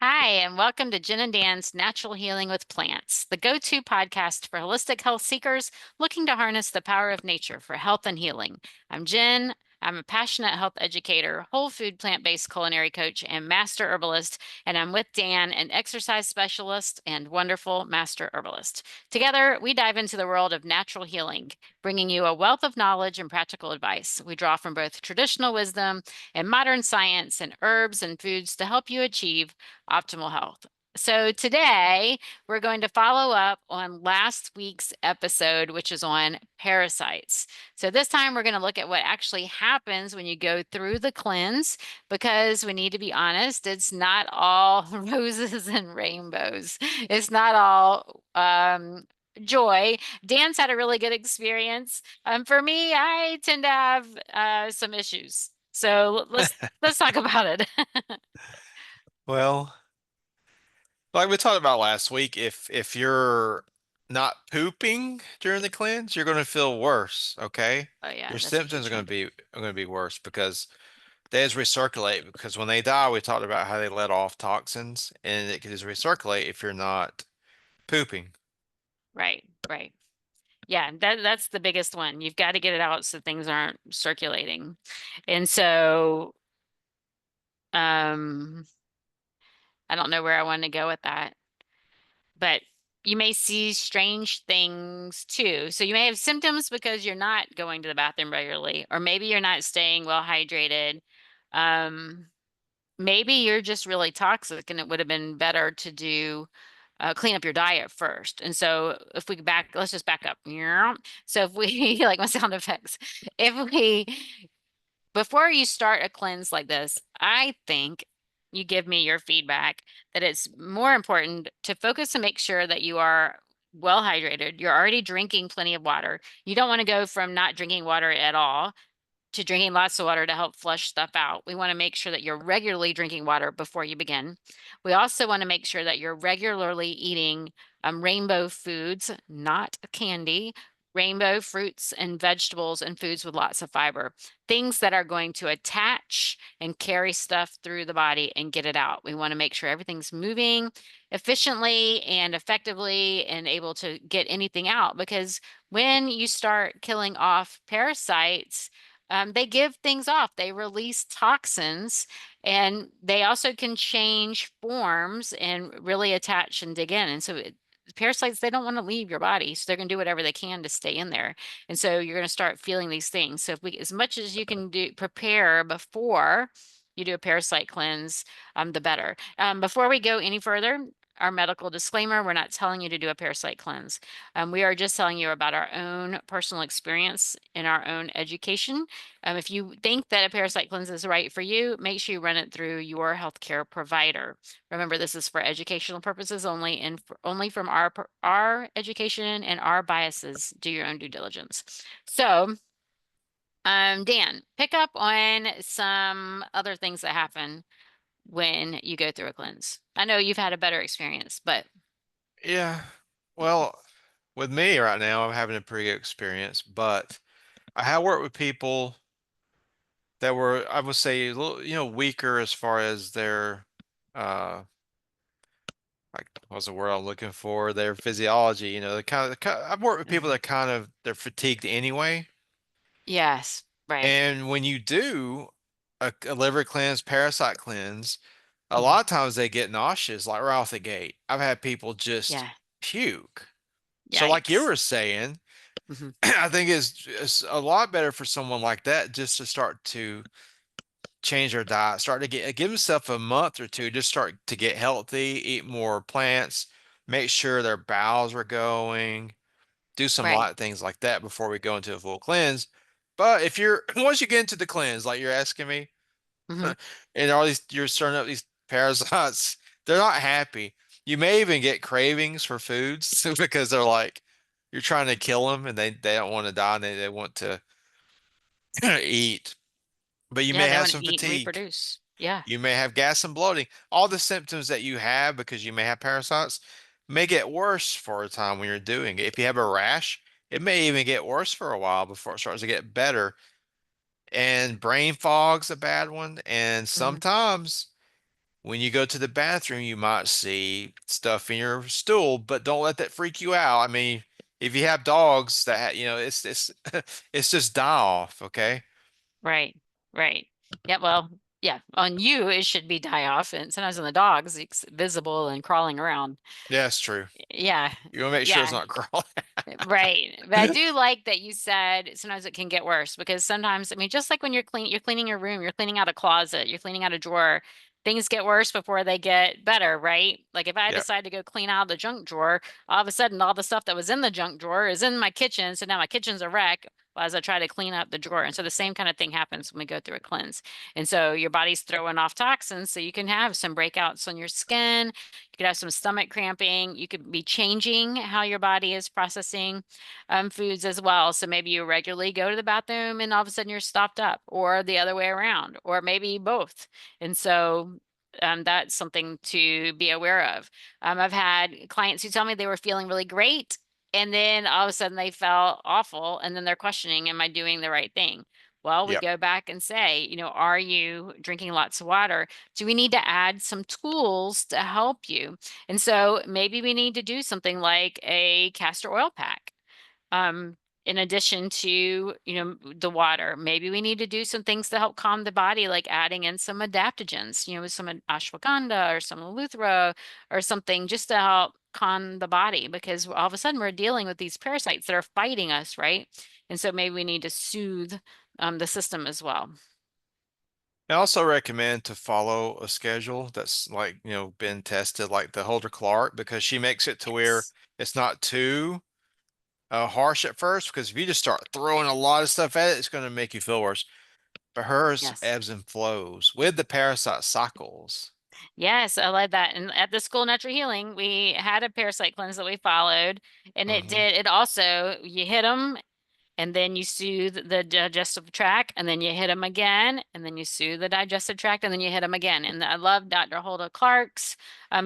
Hi, and welcome to Jen and Dan's Natural Healing with Plants, the go-to podcast for holistic health seekers looking to harness the power of nature for health and healing. I'm Jen. I'm a passionate health educator, whole food plant-based culinary coach, and master herbalist. And I'm with Dan, an exercise specialist and wonderful master herbalist. Together, we dive into the world of natural healing, bringing you a wealth of knowledge and practical advice. We draw from both traditional wisdom and modern science and herbs and foods to help you achieve optimal health. So today we're going to follow up on last week's episode, which is on parasites. So this time we're going to look at what actually happens when you go through the cleanse, because we need to be honest, it's not all roses and rainbows. It's not all joy. Dan's had a really good experience. For me, I tend to have some issues. So let's talk about it. Well, like we talked about last week, if you're not pooping during the cleanse, you're going to feel worse, okay? Oh yeah, Your that's a symptoms huge are going one. to be worse because they just recirculate because when they die, we talked about how they let off toxins and it can just recirculate if you're not pooping. Right, right. Yeah, that's the biggest one. You've got to get it out so things aren't circulating. And so, um, I don't know where I want to go with that, but you may see strange things too. So you may have symptoms because you're not going to the bathroom regularly, or maybe you're not staying well hydrated. Um, Maybe you're just really toxic and it would have been better to do clean up your diet first. And so if we let's just back up. Yeah. So if we like my sound effects, if we before you start a cleanse like this, I think you give me your feedback that it's more important to focus and make sure that you are well hydrated. You're already drinking plenty of water. You don't want to go from not drinking water at all to drinking lots of water to help flush stuff out. We want to make sure that you're regularly drinking water before you begin. We also want to make sure that you're regularly eating rainbow foods, not candy, rainbow fruits and vegetables and foods with lots of fiber, things that are going to attach and carry stuff through the body and get it out. We want to make sure everything's moving efficiently and effectively and able to get anything out, because when you start killing off parasites, they give things off. They release toxins, and they also can change forms and really attach and dig in. And so parasites, they don't want to leave your body, so they're going to do whatever they can to stay in there. And so you're going to start feeling these things. So if we, as much as you can do, prepare before you do a parasite cleanse, the better. Before we go any further, our medical disclaimer, we're not telling you to do a parasite cleanse. We are just telling you about our own personal experience in our own education. If you think that a parasite cleanse is right for you, make sure you run it through your healthcare provider. Remember, this is for educational purposes only, and only from our education and our biases. Do your own due diligence. So, Dan, pick up on some other things that happen when you go through a cleanse. I know you've had a better experience, but Yeah. Well, with me right now, I'm having a pretty good experience, but I have worked with people that were, I would say, a little, weaker as far as their uh like what's the word I'm looking for? Their physiology, I've worked with people mhm. that kind of they're fatigued anyway. Yes, right. And when you do a liver cleanse, parasite cleanse, a Mhm. lot of times they get nauseous, like right off the gate. I've had people just Yeah. puke. So like you Yikes. were saying, Mhm. I think it's a lot better for someone like that just to start to change their diet, start to give themselves a month or two, just start to get healthy, eat more plants, make sure their bowels are going, do some Right. light things like that before we go into a full cleanse. But if you're once you get into the cleanse, like you're asking me, Mhm. and all these you're stirring up these parasites, they're not happy. You may even get cravings for foods because they're like you're trying to kill them and they don't want to die and they want to eat. But you Yeah, may they have want to some eat and fatigue. reproduce. Yeah. You may have gas and bloating. All the symptoms that you have because you may have parasites may get worse for a time when you're doing it. If you have a rash, it may even get worse for a while before it starts to get better. And brain fog's a bad one. And Mhm. sometimes When you go to the bathroom, you might see stuff in your stool, but don't let that freak you out. I mean, if you have dogs that it's it's just die off, okay? Right. Right. Yeah, well, yeah, on you it should be die off, and sometimes on the dogs it's visible and crawling around. Yeah, that's true. Yeah. You want to make sure it's Yeah. not crawling. Right. But I do like that you said sometimes it can get worse because sometimes, I mean, just like when you're cleaning your room, you're cleaning out a closet, you're cleaning out a drawer, things get worse before they get better, right? Like if I Yeah. decide to go clean out the junk drawer, all of a sudden all the stuff that was in the junk drawer is in my kitchen. So now my kitchen's a wreck as I try to clean up the drawer. And so the same kind of thing happens when we go through a cleanse. And so your body's throwing off toxins. So you can have some breakouts on your skin. You could have some stomach cramping. You could be changing how your body is processing foods as well. So maybe you regularly go to the bathroom and all of a sudden you're stopped up, or the other way around, or maybe both. And so that's something to be aware of. I've had clients who tell me they were feeling really great, and then all of a sudden they felt awful, and then they're questioning, am I doing the right thing? Well, we Yeah. go back and say, are you drinking lots of water? Do we need to add some tools to help you? And so maybe we need to do something like a castor oil pack. Um, in addition to, the water, maybe we need to do some things to help calm the body, like adding in some adaptogens, with some ashwagandha or some eleuthero or something just to help calm the body because all of a sudden we're dealing with these parasites that are fighting us, right? And so maybe we need to soothe the system as well. I also recommend to follow a schedule that's like, been tested like the Holder Clark because she makes it to where Yes. it's not too harsh at first because if you just start throwing a lot of stuff at it, it's going to make you feel worse. But hers Yes. ebbs and flows with the parasite cycles. Yes, I love that. And at the School of Natural Healing, we had a parasite cleanse that we followed, and Hmm. it also, you hit them and then you soothe the digestive tract, and then you hit them again, and then you soothe the digestive tract, and then you hit them again. And I love Dr. Hulda Clark's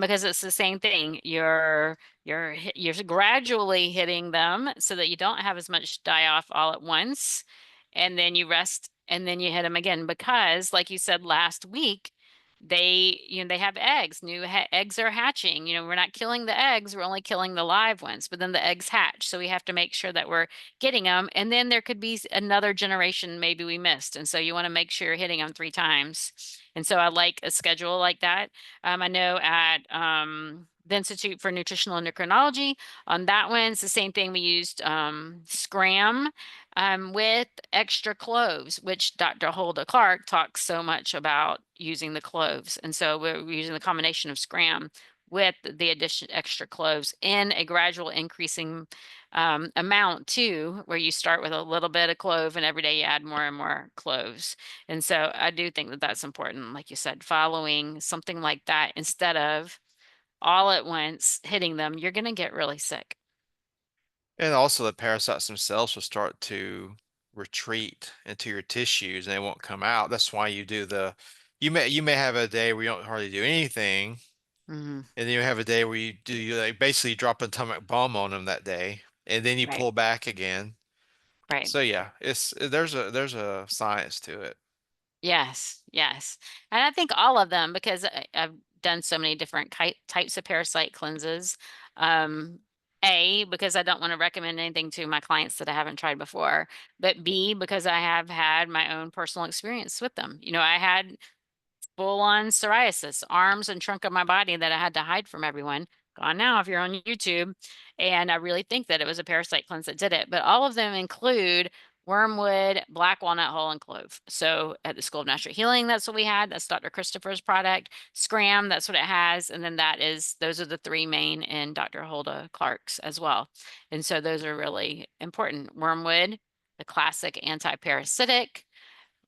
because it's the same thing. You're gradually hitting them so that you don't have as much die off all at once, and then you rest, and then you hit them again because, like you said last week, they have eggs. Eggs are hatching. We're not killing the eggs, we're only killing the live ones, but then the eggs hatch. So we have to make sure that we're getting them. And then there could be another generation maybe we missed. And so you want to make sure you're hitting them 3 times. And so I like a schedule like that. I know at the Institute for Nutritional Endocrinology, on that one, it's the same thing. We used Scram with extra cloves, which Dr. Hulda Clark talks so much about using the cloves. And so we're using the combination of Scram with the addition extra cloves in a gradual increasing amount too, where you start with a little bit of clove and every day you add more and more cloves. And so I do think that that's important, like you said, following something like that instead of all at once hitting them, you're going to get really sick. And also the parasites themselves will start to retreat into your tissues and they won't come out. That's why you may have a day where you don't hardly do anything, Hmm. and then you have a day where you like basically drop an atomic bomb on them that day, and then you Right, pull back again. right. So yeah, there's a science to it. Yes, yes. And I think all of them, because I've done so many different types of parasite cleanses. Um, A, because I don't want to recommend anything to my clients that I haven't tried before, but B, because I have had my own personal experience with them. I had full on psoriasis, arms and trunk of my body that I had to hide from everyone. Gone now if you're on YouTube. And I really think that it was a parasite cleanse that did it. But all of them include wormwood, black walnut hull, and clove. So at the School of Natural Healing, that's what we had. That's Dr. Christopher's product. Scram, that's what it has. And then those are the three main in Dr. Hulda Clark's as well. And so those are really important. Wormwood, the classic anti-parasitic,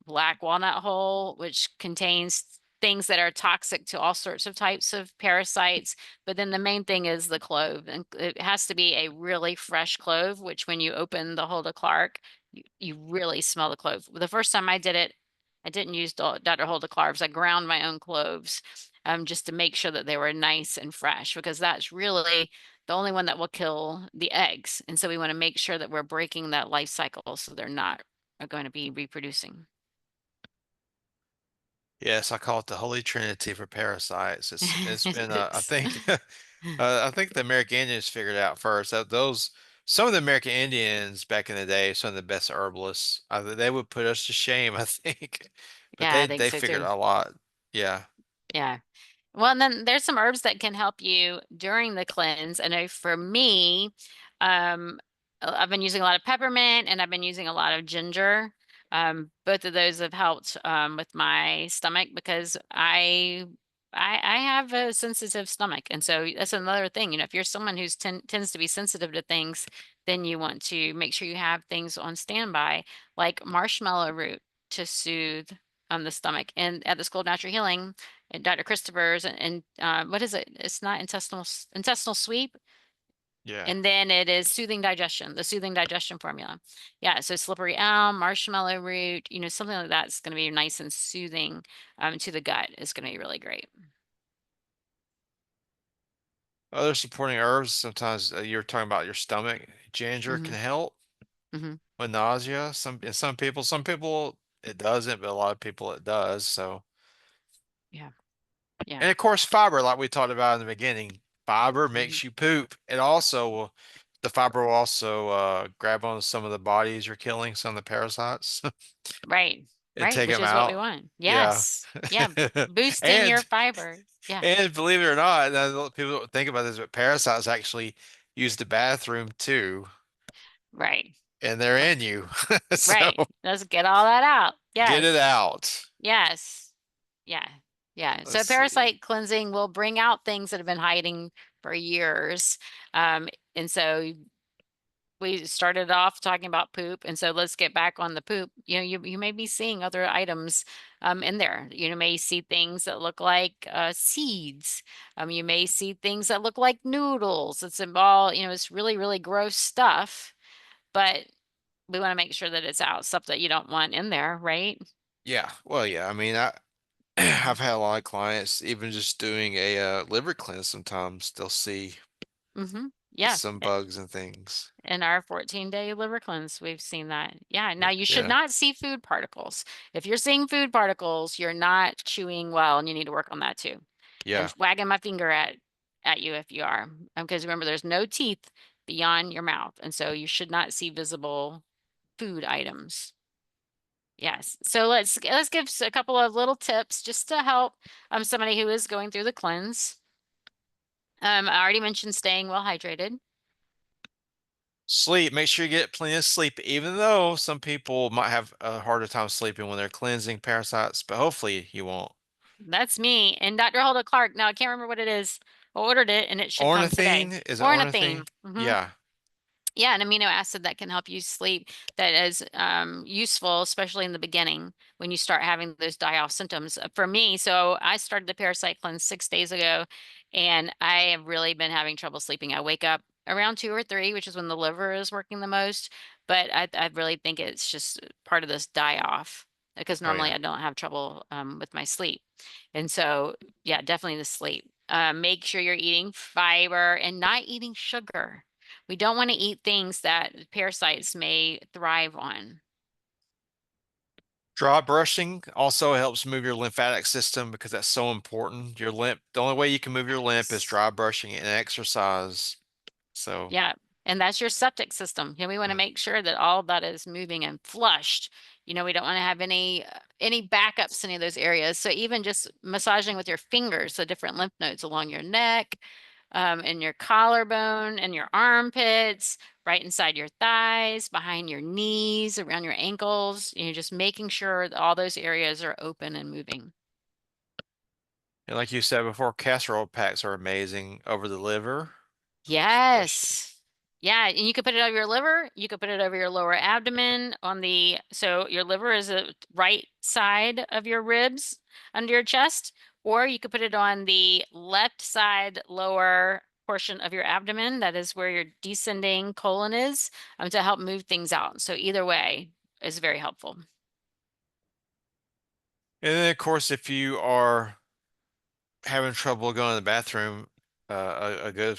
black walnut hull, which contains things that are toxic to all sorts of types of parasites. But then the main thing is the clove. And it has to be a really fresh clove, which when you open the Hulda Clark, you really smell the clove. The first time I did it, I didn't use Dr. Hulda Clarks. I ground my own cloves just to make sure that they were nice and fresh because that's really the only one that will kill the eggs. And so we want to make sure that we're breaking that life cycle so they're not are going to be reproducing. Yes, I call it the Holy Trinity for parasites. It's been I It's- think I think the American Indians figured it out first. That those some of the American Indians back in the day, some of the best herbalists, they would put us to shame, I think. But Yeah, I think they so figured too. out a lot. Yeah. Yeah. Well, and then there's some herbs that can help you during the cleanse. I know for me, I've been using a lot of peppermint and I've been using a lot of ginger. Both of those have helped with my stomach because I have a sensitive stomach, and so that's another thing. If you're someone who's tends to be sensitive to things, then you want to make sure you have things on standby, like marshmallow root to soothe the stomach. And at the School of Natural Healing and Dr. Christopher's and what is it? It's not intestinal sweep. Yeah. And then it is soothing digestion, the soothing digestion formula. Yeah, so slippery elm, marshmallow root, something like that's going to be nice and soothing to the gut is going to be really great. Other supporting herbs, sometimes you're talking about your stomach. Ginger can Hmm. help Hmm. with nausea. Some people it doesn't, but a lot of people it does. So, Yeah, yeah. and of course, fiber, like we talked about in the beginning, fiber Hmm. makes you poop. The fiber will also grab on some of the bodies you're killing, some of the parasites, Right, and right, take which them is what we out. want. Yeah. Yes. Yeah, boosting your And fiber. Yeah, and believe it or not, people don't think about this, but parasites actually use the bathroom too, right. and they're Right. in you. So Right. Let's get all that out. get it Yes. out. Yes. Yeah. Yeah. Let's So see. parasite cleansing will bring out things that have been hiding for years. And so we started off talking about poop. And so let's get back on the poop. You may be seeing other items in there. You may see things that look like seeds. You may see things that look like noodles. It's all, it's really, really gross stuff, but we want to make sure that it's out, stuff that you don't want in there, right? Yeah. Well, yeah. I mean, Hmm. I've had a lot of clients, even just doing a liver cleanse, sometimes they'll see Hmm. Yeah. some bugs and things. In our 14-day liver cleanse, we've seen that. Yeah. Now you should Yeah. not see food particles. If you're seeing food particles, you're not chewing well, and you need to work on that too. Yeah. And wagging my finger at you if you are, because remember, there's no teeth beyond your mouth, and so you should not see visible food items. Yes. So let's give a couple of little tips just to help somebody who is going through the cleanse. I already mentioned staying well hydrated. Sleep. Make sure you get plenty of sleep, even though some people might have a harder time sleeping when they're cleansing parasites, but hopefully you won't. That's me. And Dr. Hulda Clark. Now I can't remember what it is. I ordered it and it should come today. Ornithine? Is it Ornithine. ornithine? Hmm. Yeah. Yeah, an amino acid that can help you sleep that is useful, especially in the beginning when you start having those die-off symptoms. For me, so I started the parasite cleanse 6 days ago, and I have really been having trouble sleeping. I wake up around 2 or 3, which is when the liver is working the most, but I really think it's just part of this die-off because Oh, normally yeah. I don't have trouble with my sleep. And so, yeah, definitely the sleep. Make sure you're eating fiber and not eating sugar. We don't want to eat things that parasites may thrive on. Dry brushing also helps move your lymphatic system because that's so important. The only way you can move your lymph is Yes. dry brushing and exercise. So, Yeah. And that's your septic system. We want to mm. make sure that all that is moving and flushed. We don't want to have any backups in any of those areas. So even just massaging with your fingers, the different lymph nodes along your neck, in your collarbone and your armpits, right inside your thighs, behind your knees, around your ankles, just making sure that all those areas are open and moving. And like you said before, casserole packs are amazing over the liver, especially. Yes. Yeah, and you could put it over your liver, you could put it over your lower abdomen so your liver is the right side of your ribs under your chest, or you could put it on the left side lower portion of your abdomen. That is where your descending colon is, to help move things out. So either way is very helpful. And then, of course, if you are having trouble going to the bathroom, a good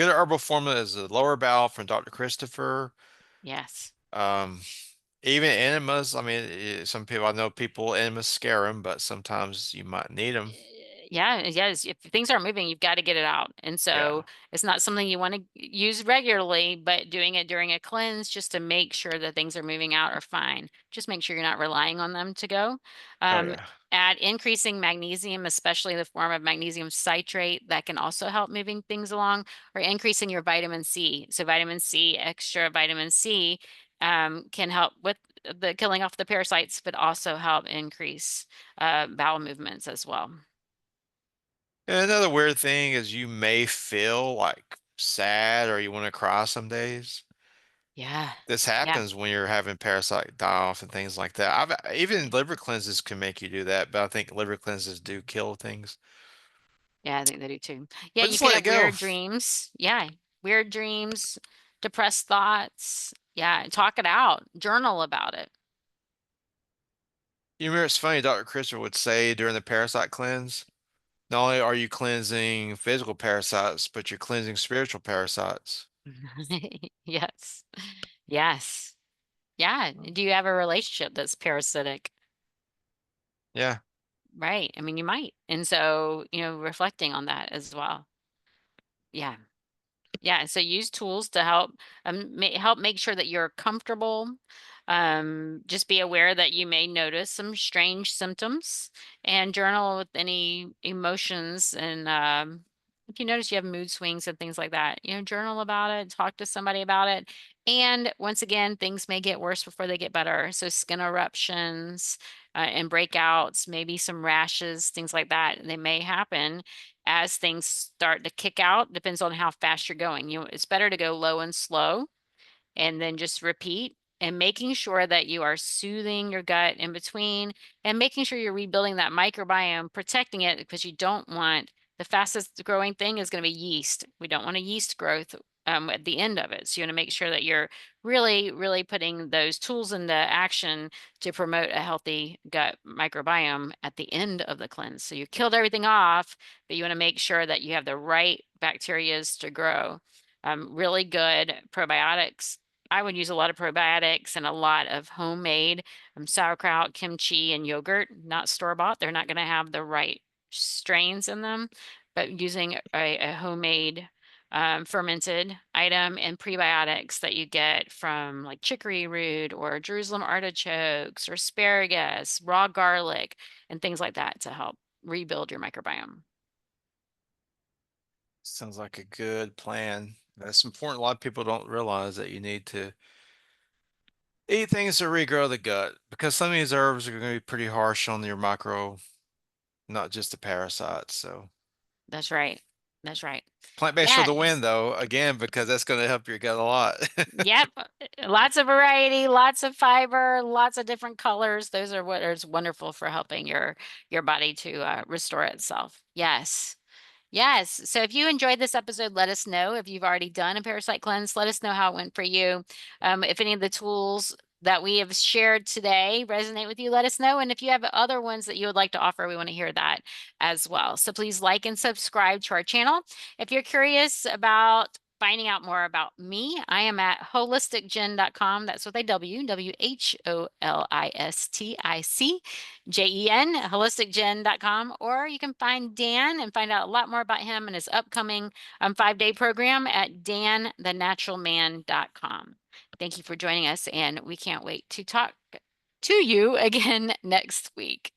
herbal formula is the lower bowel from Dr. Christopher. Yes. Um, Even enemas, I mean, some people, I know people, enemas scare them, but sometimes you might need them. Yeah, yes. If things aren't moving, you've got to get it out. And so Yeah. it's not something you want to use regularly, but doing it during a cleanse just to make sure that things are moving out are fine. Just make sure you're not relying on them to go. Oh, Um, yeah. Add increasing magnesium, especially the form of magnesium citrate, that can also help moving things along, or increasing your vitamin C. So vitamin C, extra vitamin C, can help with the killing off the parasites, but also help increase bowel movements as well. And another weird thing is you may feel like sad or you want to cry some days. Yeah. This Yeah. happens when you're having parasite die off and things like that. Even liver cleanses can make you do that, but I think liver cleanses do kill things. Yeah, I think they do too. Yeah, But you just could let it have go. weird dreams. Yeah. Weird dreams, depressed thoughts. Yeah. Talk it out. Journal about it. You remember, it's funny, Dr. Christopher would say during the parasite cleanse, not only are you cleansing physical parasites, but you're cleansing spiritual parasites. Yes. Yes. Yeah. Do you have a relationship that's parasitic? Yeah. Right. I mean, you might. And so, reflecting on that as well. Yeah. Yeah, so use tools to help help make sure that you're comfortable. Just be aware that you may notice some strange symptoms and journal with any emotions. And if you notice you have mood swings and things like that, journal about it, talk to somebody about it. And once again, things may get worse before they get better. So skin eruptions and breakouts, maybe some rashes, things like that, they may happen as things start to kick out. Depends on how fast you're going. It's better to go low and slow and then just repeat, and making sure that you are soothing your gut in between, and making sure you're rebuilding that microbiome, protecting it, because you don't want the fastest growing thing is going to be yeast. We don't want a yeast growth at the end of it. So you want to make sure that you're really, really putting those tools into action to promote a healthy gut microbiome at the end of the cleanse. So you killed everything off, but you want to make sure that you have the right bacterias to grow. Really good probiotics. I would use a lot of probiotics and a lot of homemade sauerkraut, kimchi, and yogurt, not store-bought. They're not going to have the right strains in them, but using a homemade fermented item, and prebiotics that you get from like chicory root or Jerusalem artichokes or asparagus, raw garlic, and things like that to help rebuild your microbiome. Sounds like a good plan. That's important. A lot of people don't realize that you need to eat things to regrow the gut because some of these herbs are going to be pretty harsh on your micro, not just the parasites. So That's right. That's right. plant-based for Yeah. the win, though, again, because that's going to help your gut a lot. Yep. Lots of variety, lots of fiber, lots of different colors. Those are what is wonderful for helping your body to restore itself. Yes. Yes. So if you enjoyed this episode, let us know. If you've already done a parasite cleanse, let us know how it went for you. If any of the tools that we have shared today resonate with you, let us know. And if you have other ones that you would like to offer, we want to hear that as well. So please like and subscribe to our channel. If you're curious about finding out more about me, I am at holisticgen.com. That's with a WHOLISTICJEN, holisticgen.com. Or you can find Dan and find out a lot more about him and his upcoming 5-day program at danthenaturalman.com. Thank you for joining us, and we can't wait to talk to you again next week.